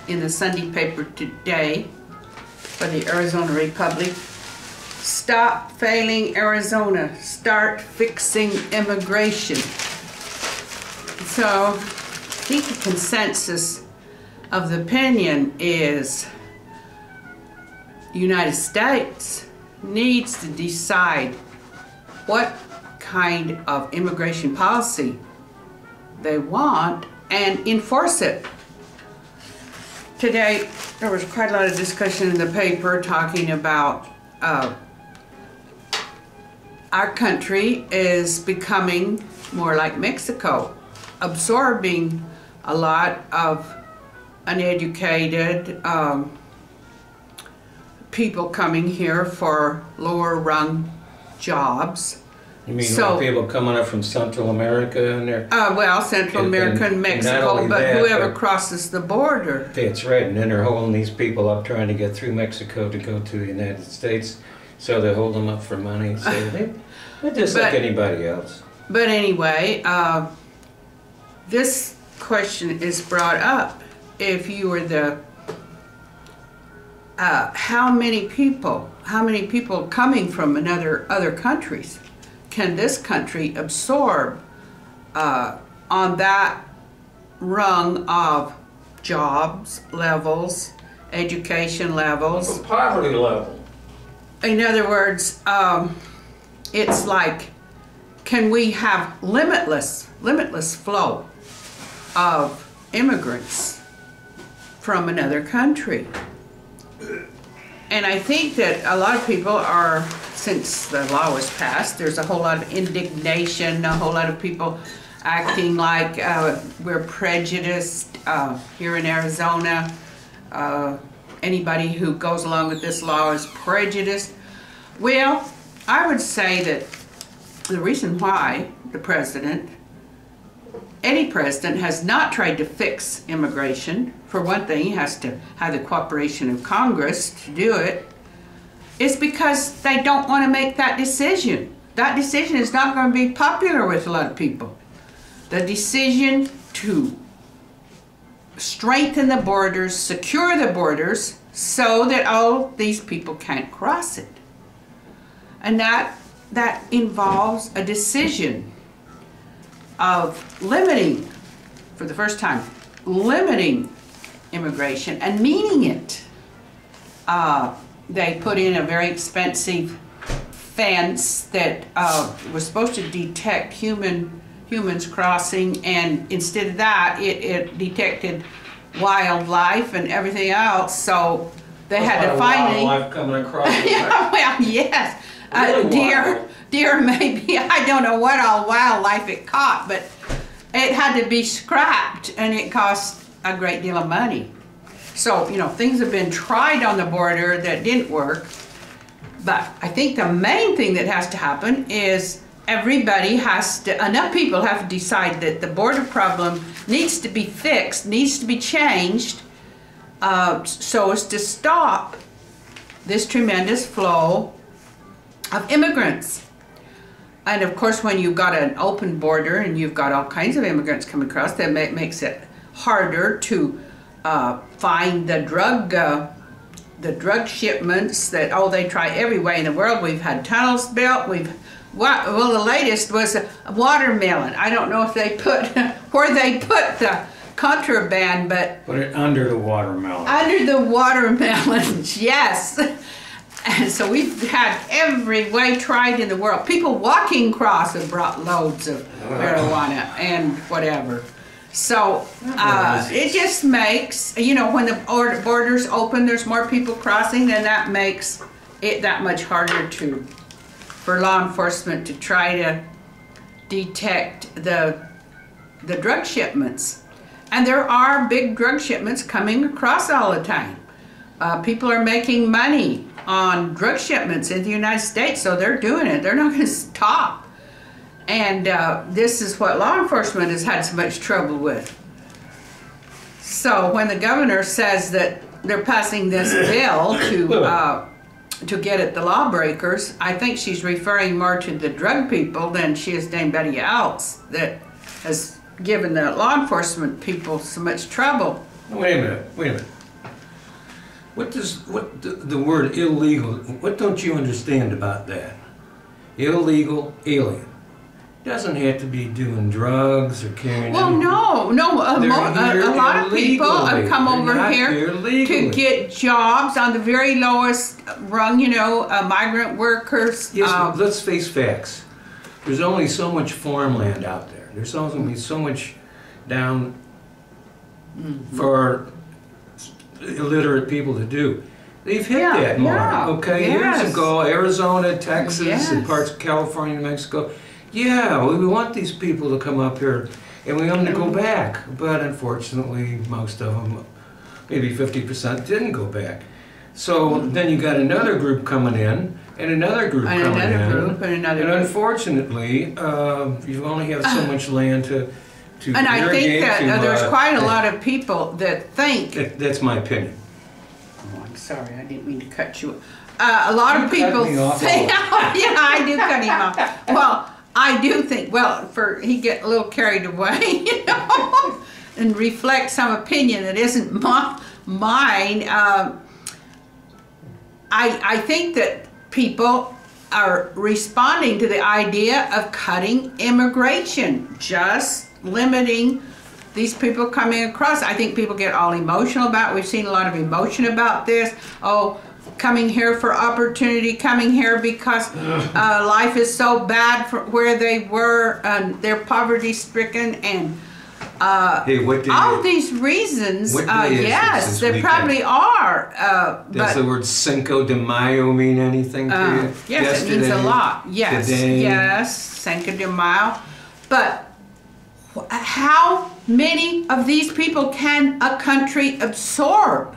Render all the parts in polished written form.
in the Sunday paper today for the Arizona Republic. Stop failing Arizona. Start fixing immigration. So I think the consensus of the opinion is the United States needs to decide what kind of immigration policy they want and enforce it. Today, there was quite a lot of discussion in the paper talking about our country is becoming more like Mexico, absorbing a lot of uneducated people coming here for lower rung jobs. You mean like people coming up from Central America and they're... well, Central America and Mexico, but that, whoever crosses the border. That's right, and then they're holding these people up trying to get through Mexico to go to the United States, so they hold them up for money. So they're just like anybody else. But anyway, this question is brought up. If you were the... how many people coming from other countries can this country absorb on that rung of jobs levels, education levels, poverty level? In other words, it's like, can we have limitless flow of immigrants from another country? And I think that a lot of people are, since the law was passed, there's a whole lot of indignation, a whole lot of people acting like we're prejudiced here in Arizona. Anybody who goes along with this law is prejudiced. Well, I would say that the reason why the president, any president, has not tried to fix immigration, for one thing, he has to have the cooperation of Congress to do it, is because they don't want to make that decision. That decision is not going to be popular with a lot of people. The decision to strengthen the borders, secure the borders, so that all these people can't cross it. And that involves a decision of limiting, for the first time, limiting immigration and meaning it. They put in a very expensive fence that was supposed to detect humans crossing, and instead of that, it detected wildlife and everything else. So they had to finally wildlife coming across. Yeah, well, yes, really deer maybe. I don't know what all wildlife it caught, but it had to be scrapped, and it cost a great deal of money. So, you know, things have been tried on the border that didn't work. But I think the main thing that has to happen is everybody has to, enough people have to decide that the border problem needs to be fixed, needs to be changed, so as to stop this tremendous flow of immigrants. And of course, when you've got an open border and you've got all kinds of immigrants coming across, that makes it harder to find the drug shipments that, oh, they try every way in the world. We've had tunnels built. Well, the latest was a watermelon. I don't know if they put, where they put the contraband, but... Put it under the watermelon. Under the watermelons, yes. And so we've had every way tried in the world. People walking across have brought loads of marijuana and whatever. So it just makes, you know, when the borders open, there's more people crossing, then that makes it that much harder for law enforcement to try to detect the drug shipments. And there are big drug shipments coming across all the time. People are making money on drug shipments in the United States, so they're doing it. They're not going to stop. And this is what law enforcement has had so much trouble with. So when the governor says that they're passing this bill to get at the lawbreakers, I think she's referring more to the drug people than she is to anybody else that has given the law enforcement people so much trouble. Wait a minute. What the word illegal, what don't you understand about that? Illegal alien. Doesn't have to be doing drugs or carrying. Well, no. A lot of people have come over here to get jobs on the very lowest rung, migrant workers. Yes, but let's face facts. There's only so much farmland out there. There's only so much down for illiterate people to do. They've hit that mark, okay? Yes. Years ago, Arizona, Texas, Yes. and parts of California, New Mexico. Yeah, we want these people to come up here, and we want them to go back. But unfortunately, most of them, maybe 50%, didn't go back. So then you got another group coming in, and another group coming in. And unfortunately, you only have so much land to And I think irrigate, that there's quite a lot of people that think... That's my opinion. Oh, I'm sorry, I didn't mean to cut you. A lot of people cut me off say... yeah, I do cut him off. Well, I do think, he get a little carried away, and reflect some opinion that isn't mine. I think that people are responding to the idea of cutting immigration, just limiting these people coming across. I think people get all emotional about it. We've seen a lot of emotion about this. Oh, coming here for opportunity, coming here because life is so bad for where they were, they're poverty stricken, and all these reasons. Yes, there probably are. Does the word Cinco de Mayo mean anything to you? Yes, it means a lot. Yes, today. Yes, Cinco de Mayo. But how many of these people can a country absorb?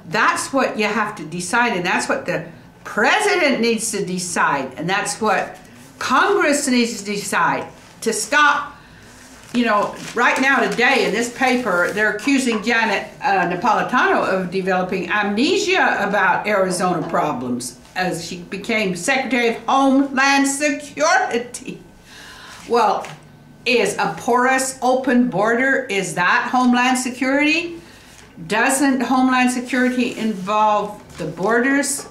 That's what you have to decide, and that's what the president needs to decide, and that's what Congress needs to decide to stop. Right now today in this paper, they're accusing Janet Napolitano of developing amnesia about Arizona problems as she became Secretary of Homeland Security. Well, is a porous open border, is that Homeland Security? Doesn't Homeland Security involve the borders?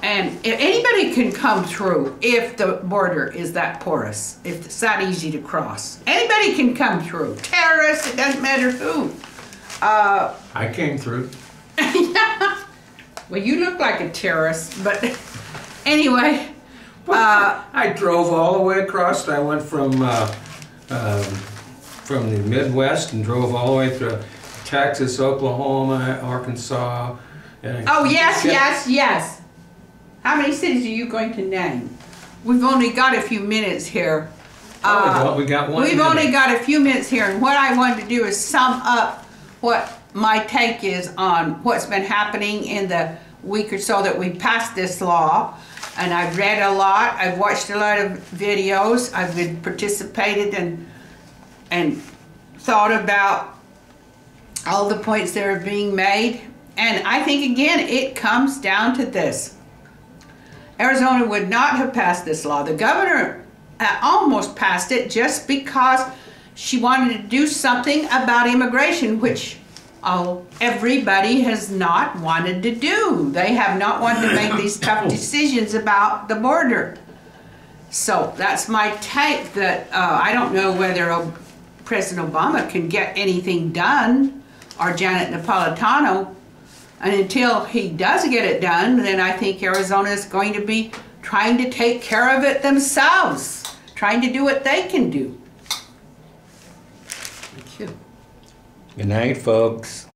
And if anybody can come through if the border is that porous, if it's that easy to cross. Anybody can come through. Terrorists, it doesn't matter who. I came through. Well, you look like a terrorist, but anyway. I drove all the way across. I went from the Midwest and drove all the way through Texas, Oklahoma, Arkansas. And yes. How many cities are you going to name? We've only got a few minutes here. We got one. We've only got a few minutes here, and what I wanted to do is sum up what my take is on what's been happening in the week or so that we passed this law. And I've read a lot. I've watched a lot of videos. I've been participated and thought about all the points that are being made. And I think, again, it comes down to this. Arizona would not have passed this law. The governor almost passed it just because she wanted to do something about immigration, which everybody has not wanted to do. They have not wanted to make these tough decisions about the border. So that's my take, that I don't know whether President Obama can get anything done, or Janet Napolitano. And until he does get it done, then I think Arizona is going to be trying to take care of it themselves, trying to do what they can do. Thank you. Good night, folks.